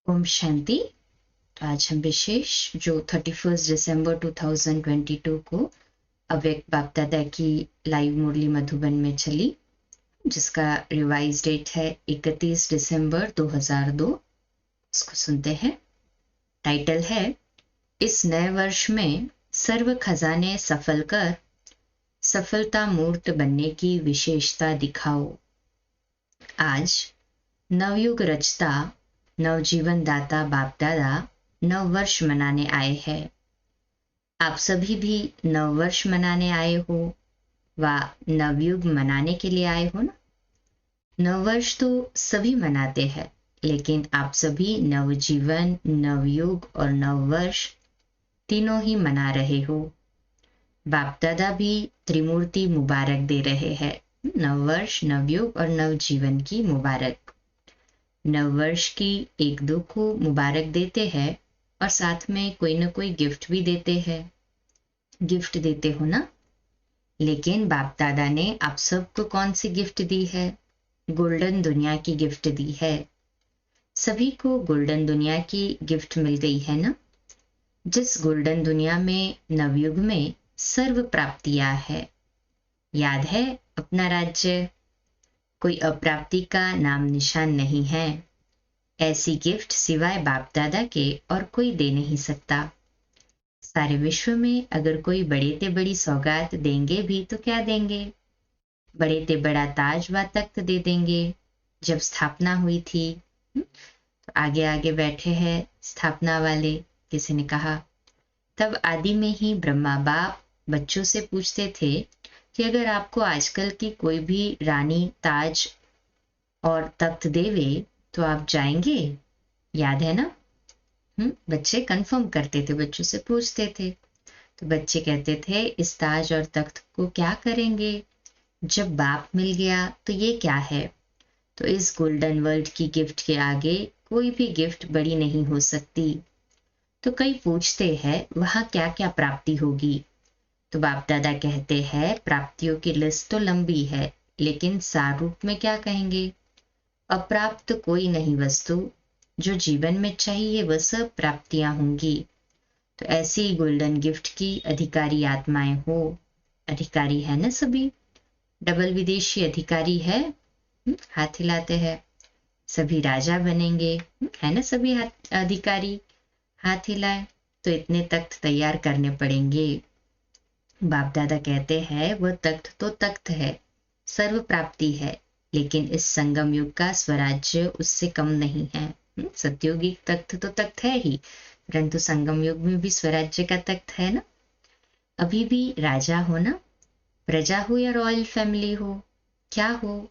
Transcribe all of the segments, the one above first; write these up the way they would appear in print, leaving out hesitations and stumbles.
ओम शांति। तो आज हम विशेष जो 31 दिसंबर 2022 को अव्यक्त बाप दादा की लाइव मुरली मधुबन में चली, जिसका रिवाइज डेट है 31 दिसंबर 2002। इसको सुनते हैं। टाइटल है इस नए वर्ष में सर्व खजाने सफल कर सफलता मूर्त बनने की विशेषता दिखाओ। आज नवयुग रचता नवजीवन दाता बाप दादा नव वर्ष मनाने आए हैं। आप सभी भी नव वर्ष मनाने आए हो व नवयुग मनाने के लिए आए हो ना। नव वर्ष तो सभी मनाते हैं, लेकिन आप सभी नवजीवन, नवयुग और नव वर्ष तीनों ही मना रहे हो। बाप दादा भी त्रिमूर्ति मुबारक दे रहे हैं। नव वर्ष, नवयुग और नवजीवन की मुबारक। नव वर्ष की एक दो को मुबारक देते हैं और साथ में कोई ना कोई गिफ्ट भी देते हैं। गिफ्ट देते हो ना। लेकिन बाप दादा ने आप सबको कौन सी गिफ्ट दी है? गोल्डन दुनिया की गिफ्ट दी है। सभी को गोल्डन दुनिया की गिफ्ट मिल गई है ना। जिस गोल्डन दुनिया में नवयुग में सर्व प्राप्तियां है। याद है अपना राज्य, कोई अप्राप्ति का नाम निशान नहीं है। ऐसी गिफ्ट सिवाय बाप दादा के और कोई दे नहीं सकता। सारे विश्व में अगर कोई बड़े ते बड़ी सौगात देंगे भी तो क्या देंगे? बड़े ते बड़ा ताज व तख्त दे देंगे। जब स्थापना हुई थी तो आगे आगे बैठे हैं स्थापना वाले। किसी ने कहा तब आदि में ही ब्रह्मा बाप बच्चों से पूछते थे कि अगर आपको आजकल की कोई भी रानी ताज और तख्त देवे तो आप जाएंगे? याद है ना। बच्चे कंफर्म करते थे, बच्चों से पूछते थे। तो बच्चे कहते थे इस ताज और तख्त को क्या करेंगे? जब बाप मिल गया तो ये क्या है? तो इस गोल्डन वर्ल्ड की गिफ्ट के आगे कोई भी गिफ्ट बड़ी नहीं हो सकती। तो कई पूछते हैं वहां क्या क्या प्राप्ति होगी? तो बाप दादा कहते हैं प्राप्तियों की लिस्ट तो लंबी है, लेकिन सार रूप में क्या कहेंगे? अप्राप्त कोई नहीं वस्तु, जो जीवन में चाहिए वह सब प्राप्तियां होंगी। तो ऐसी गोल्डन गिफ्ट की अधिकारी आत्माएं हो। अधिकारी है ना सभी। डबल विदेशी अधिकारी है। हाथ हिलाते हैं। सभी राजा बनेंगे, है ना सभी अधिकारी। हाथ हिलाए तो इतने तख्त तैयार करने पड़ेंगे। बाप दादा कहते हैं वह तख्त तो तख्त है, सर्व प्राप्ति है, लेकिन इस संगम युग का स्वराज्य उससे कम नहीं है। सत्योगिक तख्त तो तख्त है ही, परंतु संगम युग में भी स्वराज्य का तख्त है ना। अभी भी राजा हो ना, प्रजा हो या रॉयल फैमिली हो, क्या हो,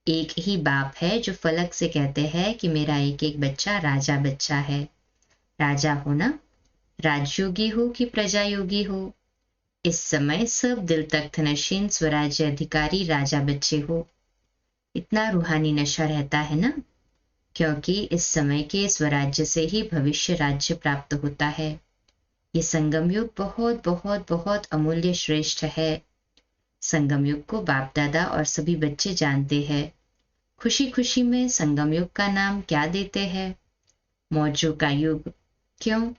एक ही बाप है जो फलक से कहते हैं कि मेरा एक एक बच्चा राजा बच्चा है। राजा हो ना, राजयोगी हो कि प्रजा योगी हो, इस समय सब दिल तख्त नशीन स्वराज्य अधिकारी राजा बच्चे हो। इतना रूहानी नशा रहता है ना, क्योंकि इस समय के स्वराज्य से ही भविष्य राज्य प्राप्त होता है। ये संगम युग बहुत बहुत बहुत अमूल्य श्रेष्ठ है। संगम युग को बाप दादा और सभी बच्चे जानते हैं। खुशी खुशी में संगम युग का नाम क्या देते हैं? मौजों का युग। क्यों?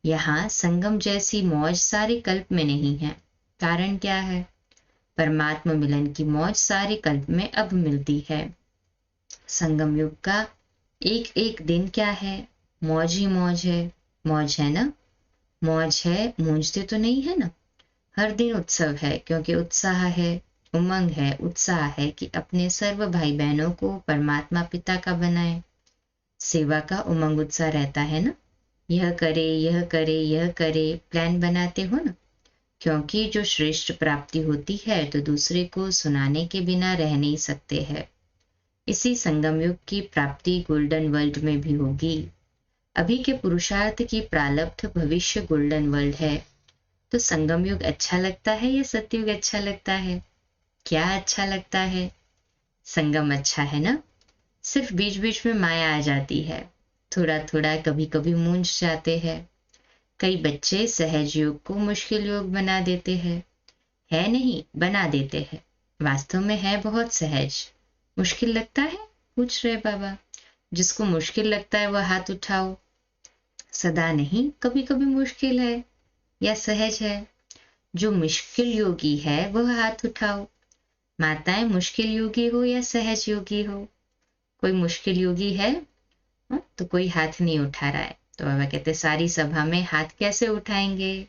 यहाँ संगम जैसी मौज सारे कल्प में नहीं है। कारण क्या है? परमात्मा मिलन की मौज सारे कल्प में अब मिलती है। संगम युग का एक एक दिन क्या है? मौज ही मौज है। मौज है ना। मौज है, मूंझते तो नहीं है ना। हर दिन उत्सव है, क्योंकि उत्साह है, उमंग है, उत्साह है कि अपने सर्व भाई बहनों को परमात्मा पिता का बनाए। सेवा का उमंग उत्साह रहता है ना। यह करे यह करे यह करे प्लान बनाते हो ना, क्योंकि जो श्रेष्ठ प्राप्ति होती है तो दूसरे को सुनाने के बिना रह नहीं सकते हैं। इसी संगम युग की प्राप्ति गोल्डन वर्ल्ड में भी होगी। अभी के पुरुषार्थ की प्रालब्ध भविष्य गोल्डन वर्ल्ड है। तो संगम युग अच्छा लगता है या सतयुग अच्छा लगता है? क्या अच्छा लगता है? संगम अच्छा है ना। सिर्फ बीच बीच में माया आ जाती है, थोड़ा थोड़ा कभी कभी मूंझ जाते हैं। कई बच्चे सहज योग को मुश्किल योग बना देते हैं। है नहीं, बना देते हैं। वास्तव में है बहुत सहज। मुश्किल लगता है? पूछ रहे बाबा। जिसको मुश्किल लगता है वह हाथ उठाओ। सदा नहीं, कभी कभी मुश्किल है या सहज है। जो मुश्किल योगी है वह हाथ उठाओ। माताएं, मुश्किल योगी हो या सहज योगी हो? कोई मुश्किल योगी है? तो कोई हाथ नहीं उठा रहा है। तो बाबा कहते सारी सभा में हाथ कैसे उठाएंगे?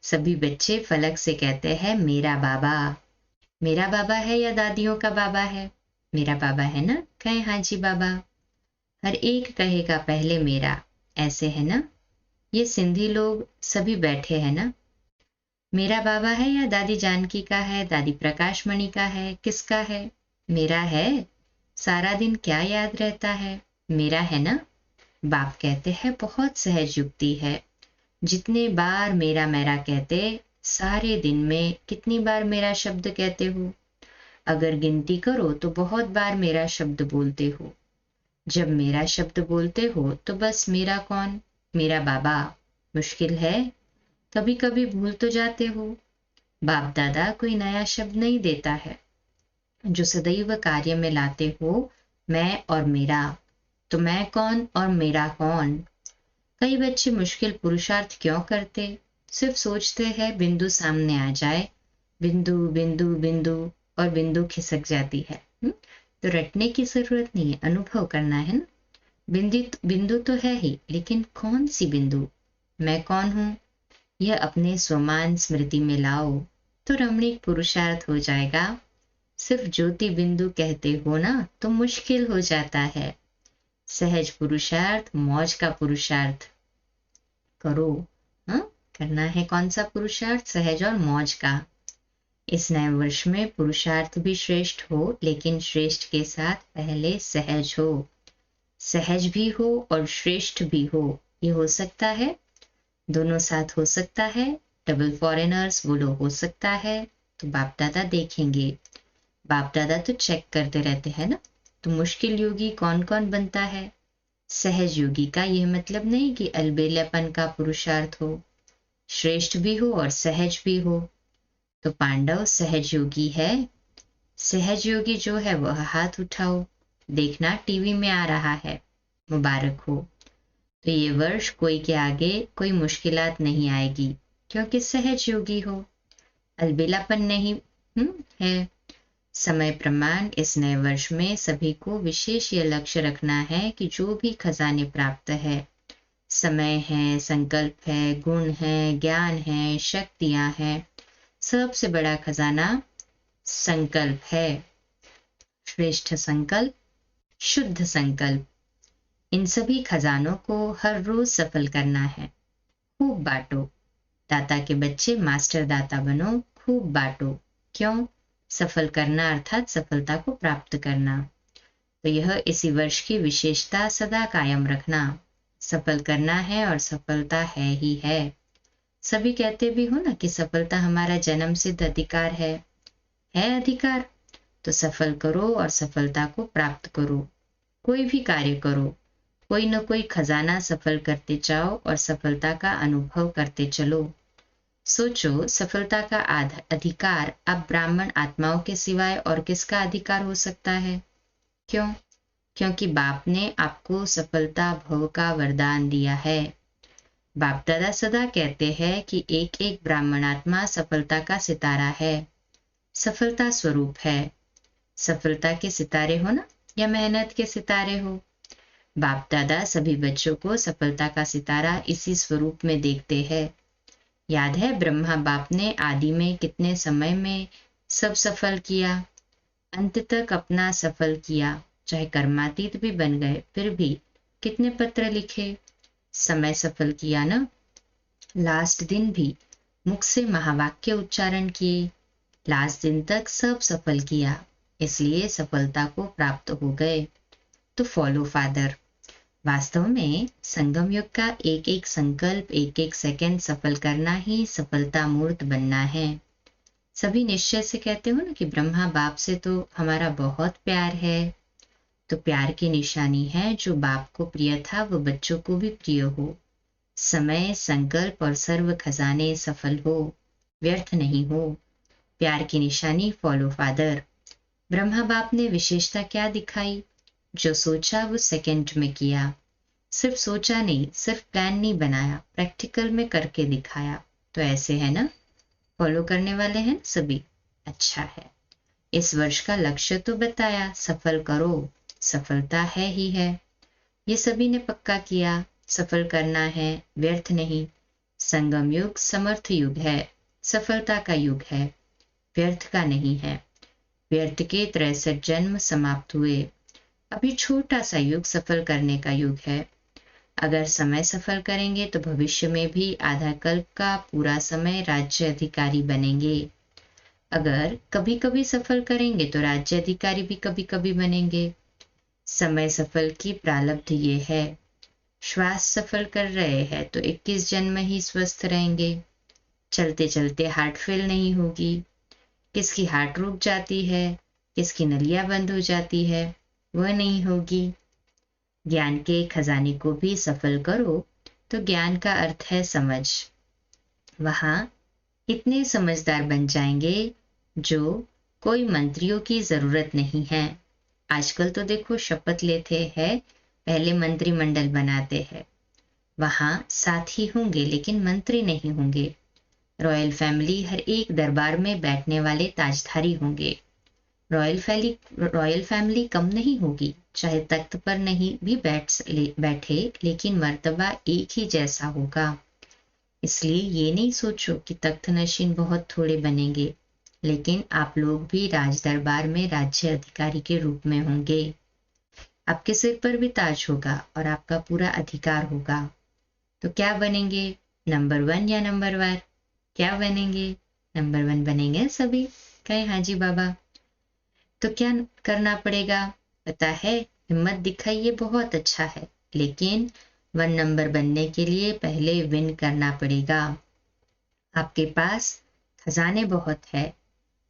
सभी बच्चे फलक से कहते हैं मेरा बाबा। मेरा बाबा है या दादियों का बाबा है? मेरा बाबा है ना, कहें हाँ जी बाबा। हर एक कहेगा पहले मेरा, ऐसे है ना। ये सिंधी लोग सभी बैठे हैं ना। मेरा बाबा है या दादी जानकी का है, दादी प्रकाश मणि का है, किसका है? मेरा है। सारा दिन क्या याद रहता है? मेरा है ना। बाप कहते हैं बहुत सहज युक्ति है। जितने बार मेरा मेरा कहते, सारे दिन में कितनी बार मेरा शब्द कहते हो? अगर गिनती करो तो बहुत बार मेरा शब्द बोलते हो। जब मेरा शब्द बोलते हो तो बस मेरा कौन? मेरा बाबा। मुश्किल है? कभी कभी भूल तो जाते हो। बाप दादा कोई नया शब्द नहीं देता है, जो सदैव कार्य में लाते हो मैं और मेरा। तो मैं कौन और मेरा कौन? कई बच्चे मुश्किल पुरुषार्थ क्यों करते? सिर्फ सोचते हैं बिंदु सामने आ जाए, बिंदु बिंदु बिंदु, और बिंदु खिसक जाती है। तो रटने की जरूरत नहीं है, अनुभव करना है ना। बिंदु तो है ही, लेकिन कौन सी बिंदु? मैं कौन हूं? यह अपने स्वमान स्मृति में लाओ तो रमणीक पुरुषार्थ हो जाएगा। सिर्फ ज्योति बिंदु कहते हो ना तो मुश्किल हो जाता है। सहज पुरुषार्थ, मौज का पुरुषार्थ करो। हाँ, करना है कौन सा पुरुषार्थ? सहज और मौज का। इस नए वर्ष में पुरुषार्थ भी श्रेष्ठ हो, लेकिन श्रेष्ठ के साथ पहले सहज हो। सहज भी हो और श्रेष्ठ भी हो, ये हो सकता है। दोनों साथ हो सकता है। डबल फॉरेनर्स बोलो हो सकता है। तो बाप दादा देखेंगे। बाप दादा तो चेक करते रहते हैं ना। तो मुश्किल योगी कौन कौन बनता है? सहज योगी का यह मतलब नहीं कि अलबेलापन का पुरुषार्थ हो, श्रेष्ठ भी हो और सहज भी हो। तो पांडव सहज योगी है। सहज योगी जो है वह हाथ उठाओ। देखना टीवी में आ रहा है, मुबारक हो। तो ये वर्ष कोई के आगे कोई मुश्किलात नहीं आएगी, क्योंकि सहज योगी हो। अलबेलापन नहीं है। समय प्रमाण इस नए वर्ष में सभी को विशेष यह लक्ष्य रखना है कि जो भी खजाने प्राप्त है, समय है, संकल्प है, गुण है, ज्ञान है, शक्तियां हैं, सबसे बड़ा खजाना संकल्प है। श्रेष्ठ संकल्प, शुद्ध संकल्प, इन सभी खजानों को हर रोज सफल करना है। खूब बांटो। दाता के बच्चे मास्टर दाता बनो, खूब बांटो। क्यों? सफल करना अर्थात सफलता को प्राप्त करना। तो यह इसी वर्ष की विशेषता सदा कायम रखना। सफल करना है और सफलता है ही है। सभी कहते भी हो ना कि सफलता हमारा जन्म सिद्ध अधिकार है अधिकार। तो सफल करो और सफलता को प्राप्त करो। कोई भी कार्य करो, कोई न कोई खजाना सफल करते जाओ और सफलता का अनुभव करते चलो। सोचो, सफलता का अधिकार अब ब्राह्मण आत्माओं के सिवाय और किसका अधिकार हो सकता है? क्यों? क्योंकि बाप ने आपको सफलता भव का वरदान दिया है। बाप दादा सदा कहते हैं कि एक एक ब्राह्मण आत्मा सफलता का सितारा है, सफलता स्वरूप है। सफलता के सितारे हो ना, या मेहनत के सितारे हो? बाप दादा सभी बच्चों को सफलता का सितारा इसी स्वरूप में देखते हैं। याद है ब्रह्मा बाप ने आदि में कितने समय में सब सफल किया, अंत तक अपना सफल किया। चाहे कर्मातीत भी बन गए, फिर भी कितने पत्र लिखे, समय सफल किया ना। लास्ट दिन भी मुख से महावाक्य उच्चारण किए, लास्ट दिन तक सब सफल किया, इसलिए सफलता को प्राप्त हो गए। तो फॉलो फादर। वास्तव में संगम युग का एक एक संकल्प, एक एक सेकंड सफल करना ही सफलता मूर्त बनना है। सभी निश्चय से कहते हो ना कि ब्रह्मा बाप से तो हमारा बहुत प्यार है। तो प्यार की निशानी है जो बाप को प्रिय था वो बच्चों को भी प्रिय हो। समय, संकल्प और सर्व खजाने सफल हो, व्यर्थ नहीं हो। प्यार की निशानी फॉलो फादर। ब्रह्मा बाप ने विशेषता क्या दिखाई? जो सोचा वो सेकंड में किया, सिर्फ सोचा नहीं, सिर्फ प्लान नहीं बनाया, प्रैक्टिकल में करके दिखाया। तो ऐसे है ना, फॉलो करने वाले हैं सभी? अच्छा है। इस वर्ष का लक्ष्य तो बताया, सफल करो, सफलता है ही है, ये सभी ने पक्का किया। सफल करना है, व्यर्थ नहीं। संगम युग समर्थ युग है, सफलता का युग है, व्यर्थ का नहीं है। व्यर्थ के 63 जन्म समाप्त हुए, अभी छोटा सा युग सफल करने का युग है। अगर समय सफल करेंगे तो भविष्य में भी आधा कल्प का पूरा समय राज्य अधिकारी बनेंगे। अगर कभी कभी सफल करेंगे तो राज्य अधिकारी भी कभी कभी बनेंगे। समय सफल की प्रारब्ध ये है। श्वास सफल कर रहे हैं तो 21 जन्म ही स्वस्थ रहेंगे। चलते चलते हार्ट फेल नहीं होगी। किसकी हार्ट रुक जाती है, किसकी नलियां बंद हो जाती है, वह नहीं होगी। ज्ञान के खजाने को भी सफल करो तो ज्ञान का अर्थ है समझ। वहां इतने समझदार बन जाएंगे जो कोई मंत्रियों की जरूरत नहीं है। आजकल तो देखो शपथ लेते हैं, पहले मंत्रिमंडल बनाते हैं, वहां साथी होंगे लेकिन मंत्री नहीं होंगे। रॉयल फैमिली हर एक दरबार में बैठने वाले ताजधारी होंगे। रॉयल फैमिली कम नहीं होगी, चाहे तख्त पर नहीं भी बैठे, लेकिन मर्तबा एक ही जैसा होगा। इसलिए ये नहीं सोचो कि तख्त नशीन बहुत थोड़े बनेंगे, लेकिन आप लोग भी राज दरबार में राज्य अधिकारी के रूप में होंगे। आपके सिर पर भी ताज होगा और आपका पूरा अधिकार होगा। तो क्या बनेंगे, नंबर 1 या नंबर 1? क्या बनेंगे? नंबर 1 बनेंगे सभी। कहे हाँ जी बाबा। तो क्या करना पड़ेगा? पता है, हिम्मत दिखाइए, बहुत अच्छा है, लेकिन 1 नंबर बनने के लिए पहले विन करना पड़ेगा। आपके पास खजाने बहुत है,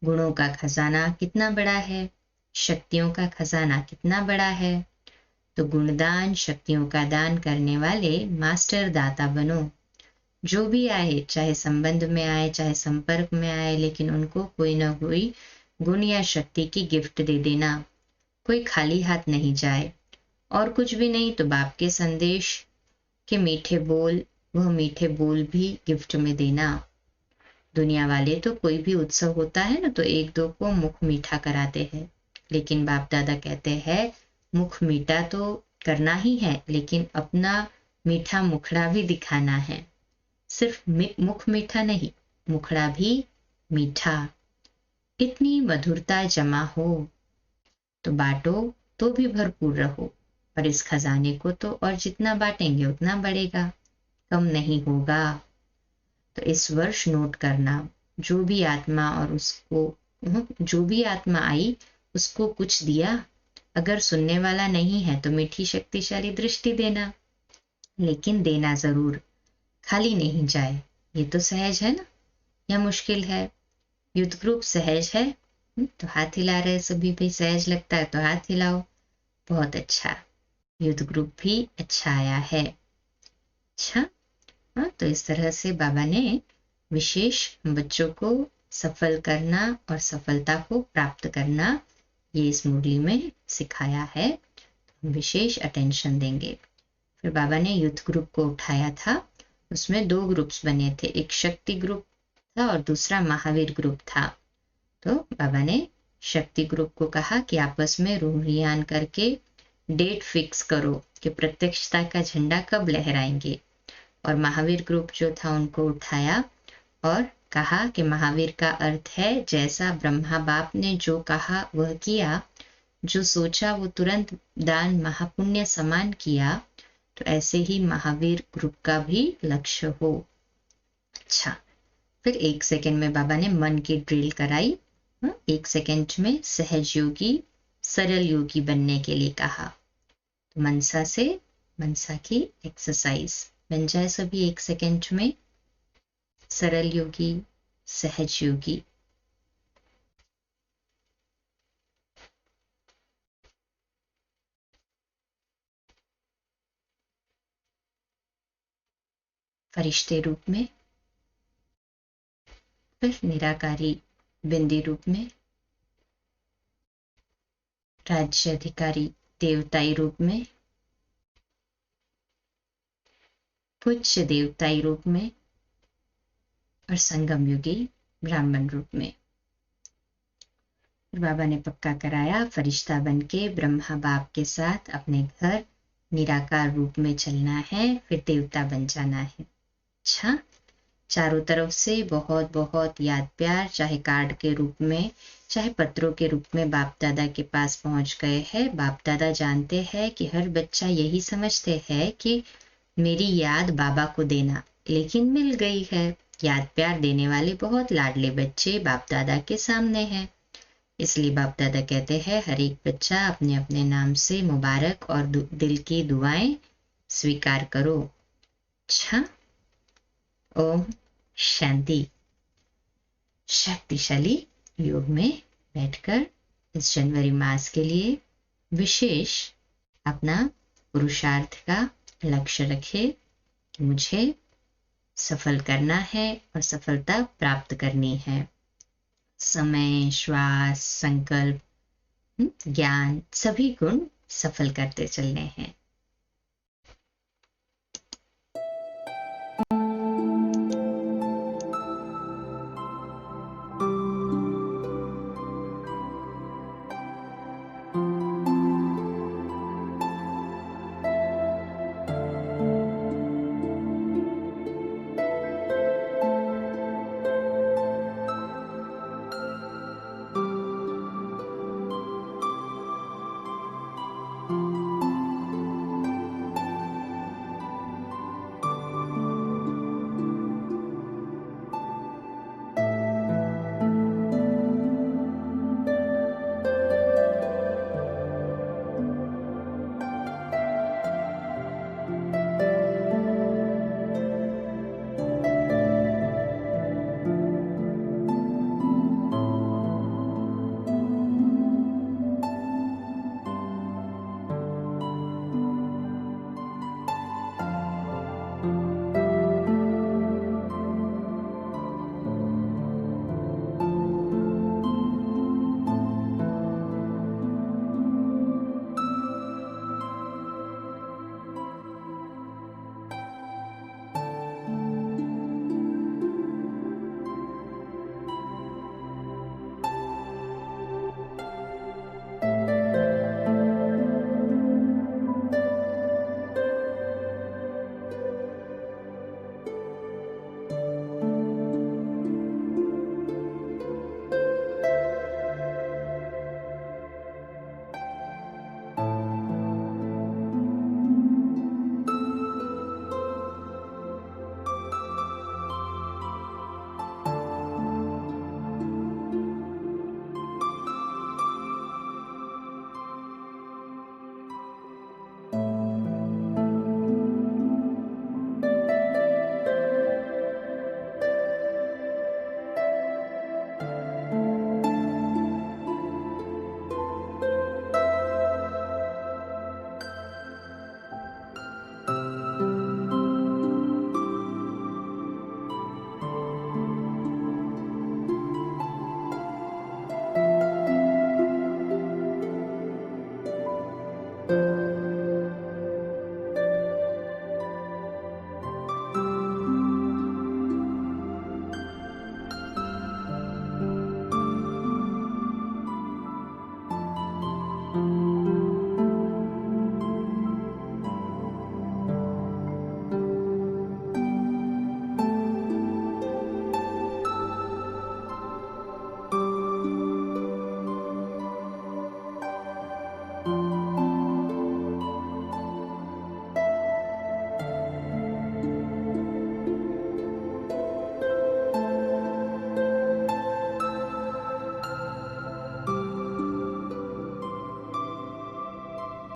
गुणों का खजाना कितना बड़ा है, शक्तियों का खजाना कितना बड़ा है। तो गुणदान, शक्तियों का दान करने वाले मास्टर दाता बनो। जो भी आए, चाहे संबंध में आए चाहे संपर्क में आए, लेकिन उनको कोई ना कोई गुण या शक्ति की गिफ्ट दे देना। कोई खाली हाथ नहीं जाए। और कुछ भी नहीं तो बाप के संदेश के मीठे बोल, वह मीठे बोल भी गिफ्ट में देना। दुनिया वाले तो कोई भी उत्सव होता है ना तो एक दो को मुख मीठा कराते हैं, लेकिन बाप दादा कहते हैं मुख मीठा तो करना ही है, लेकिन अपना मीठा मुखड़ा भी दिखाना है। सिर्फ मुख मीठा नहीं, मुखड़ा भी मीठा। इतनी मधुरता जमा हो तो बांटो तो भी भरपूर रहो, और इस खजाने को तो और जितना बांटेंगे उतना बढ़ेगा, कम नहीं होगा। तो इस वर्ष नोट करना, जो भी आत्मा और उसको जो भी आत्मा आई उसको कुछ दिया। अगर सुनने वाला नहीं है तो मीठी शक्तिशाली दृष्टि देना, लेकिन देना जरूर, खाली नहीं जाए। ये तो सहज है ना, या मुश्किल है? युद्ध ग्रुप सहज है? तो हाथ हिला रहे सभी, भी सहज लगता है तो हाथ हिलाओ। बहुत अच्छा, युद्ध ग्रुप भी अच्छा आया है। अच्छा, हाँ, तो इस तरह से बाबा ने विशेष बच्चों को सफल करना और सफलता को प्राप्त करना ये इस मुरली में सिखाया है। विशेष अटेंशन देंगे। फिर बाबा ने युद्ध ग्रुप को उठाया था, उसमें 2 ग्रुप्स बने थे, एक शक्ति ग्रुप था और दूसरा महावीर ग्रुप था। तो बाबा ने शक्ति ग्रुप को कहा कि आपस में रूहियान करके डेट फिक्स करो कि प्रत्यक्षता का झंडा कब लहराएंगे। और महावीर ग्रुप जो था उनको उठाया और कहा कि महावीर का अर्थ है जैसा ब्रह्मा बाप ने जो कहा वह किया, जो सोचा वो तुरंत दान महापुण्य समान किया। तो ऐसे ही महावीर ग्रुप का भी लक्ष्य हो। अच्छा, फिर 1 सेकंड में बाबा ने मन की ड्रिल कराई। 1 सेकंड में सहज योगी, सरल योगी बनने के लिए कहा। तो मनसा की एक्सरसाइज बन जाए सभी 1 सेकंड में। सरल योगी, सहज योगी। फरिश्ते रूप में, फिर निराकारी बिंदी रूप में, राज्य अधिकारी देवताई रूप में, पूज्य देवताई रूप में और संगम युगी ब्राह्मण रूप में। बाबा ने पक्का कराया फरिश्ता बनके ब्रह्मा बाप के साथ अपने घर निराकार रूप में चलना है, फिर देवता बन जाना है। अच्छा, चारों तरफ से बहुत बहुत याद प्यार, चाहे कार्ड के रूप में चाहे पत्रों के रूप में बाप दादा के पास पहुंच गए हैं। बाप दादा जानते हैं कि हर बच्चा यही समझते हैं कि मेरी याद बाबा को देना, लेकिन मिल गई है। याद प्यार देने वाले बहुत लाडले बच्चे बाप दादा के सामने हैं, इसलिए बाप दादा कहते हैं हर एक बच्चा अपने अपने नाम से मुबारक और दिल की दुआएं स्वीकार करो। अच्छा, ओम शांति। शक्तिशाली योग में बैठकर इस जनवरी मास के लिए विशेष अपना पुरुषार्थ का लक्ष्य रखे कि मुझे सफल करना है और सफलता प्राप्त करनी है। समय, श्वास, संकल्प, ज्ञान, सभी गुण सफल करते चलने हैं।